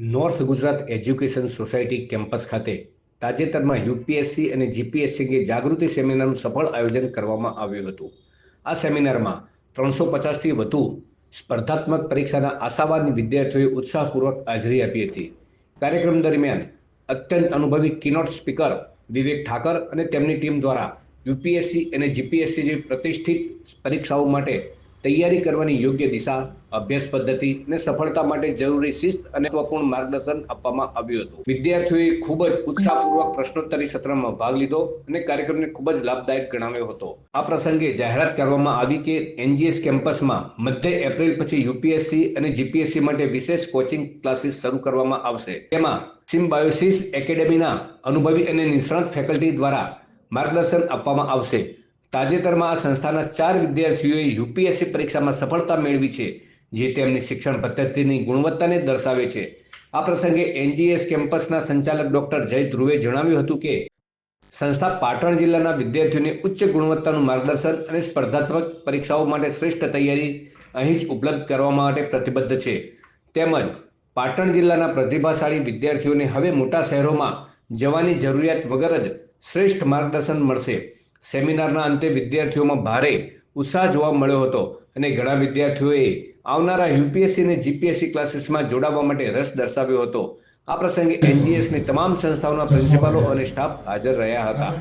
North Gujarat education society campus ખાતે તાજેતરમાં UPSC અને જીપીએસસી અંગે જાગૃતિ સેમિનારનું સફળ આયોજન કરવામાં આવ્યું હતું. આ સેમિનારમાં 350થી વધુ સ્પર્ધાત્મક પરીક્ષાના આશાવાદી વિદ્યાર્થીઓએ ઉત્સાહપૂર્વક હાજરી આપી હતી. કાર્યક્રમ દરમિયાન અત્યંત અનુભવી કીનોટ સ્પીકર વિવેક ઠાકર અને તેમની ટીમ દ્વારા યુપીએસસી અને જીપીએસસી જેવી પ્રતિષ્ઠિત પરીક્ષાઓ માટે તૈયારી કરવાની યોગ્ય દિશા, અભ્યાસ પદ્ધતિ અને સફળતા માટે જરૂરી શિસ્ત અને મહત્વપૂર્ણ માર્ગદર્શન આપવામાં આવ્યું હતું. વિદ્યાર્થીઓએ ખૂબ જ ઉત્સાહપૂર્વક પ્રશ્નોત્તરી સત્રમાં ભાગ લીધો અને કાર્યક્રમને ખૂબ જ લાભદાયક ગણાવ્યો હતો. આ પ્રસંગે જાહેરાત કરવામાં આવી કે એનજીએસ કેમ્પસમાં મધ્ય એપ્રિલ પછી યુપીએસસી અને જીપીએસસી માટે વિશેષ કોચિંગ ક્લાસીસ શરૂ કરવામાં આવશે. તેમાં સિમ્બાયોસિસ એકેડેમીના અનુભવી અને નિષ્ણાત ફેકલ્ટી દ્વારા માર્ગદર્શન આપવામાં આવશે. તાજેતરમાં આ સંસ્થાના 4 વિદ્યાર્થીઓએ યુપીએસસી પરીક્ષામાં સફળતા મેળવી છે, જે તેમની શિક્ષણ પદ્ધતિની ગુણવત્તાને દર્શાવે છે. આ પ્રસંગે એનજીએસ કેમ્પસના સંચાલક ડોક્ટર જય ધ્રુવે જણાવ્યું હતું કે સંસ્થા પાટણ જિલ્લાના વિદ્યાર્થીઓને ઉચ્ચ ગુણવત્તાનું માર્ગદર્શન અને સ્પર્ધાત્મક પરીક્ષાઓ માટે શ્રેષ્ઠ તૈયારી અહીં જ ઉપલબ્ધ કરવા માટે પ્રતિબદ્ધ છે. તેમજ પાટણ જિલ્લાના પ્રતિભાશાળી વિદ્યાર્થીઓને હવે મોટા શહેરોમાં જવાની જરૂરિયાત વગર જ શ્રેષ્ઠ માર્ગદર્શન મળશે. સેમિનારના અંતે વિદ્યાર્થીઓમાં ભારે ઉત્સાહ જોવા મળ્યો હતો અને ઘણા વિદ્યાર્થીઓએ આવનારા યુપીએસસી અને જીપીએસસી ક્લાસીસમાં જોડાવા માટે રસ દર્શાવ્યો હતો. આ પ્રસંગે એનજીએસની તમામ સંસ્થાઓના પ્રિન્સિપાલો અને સ્ટાફ હાજર રહ્યા હતા.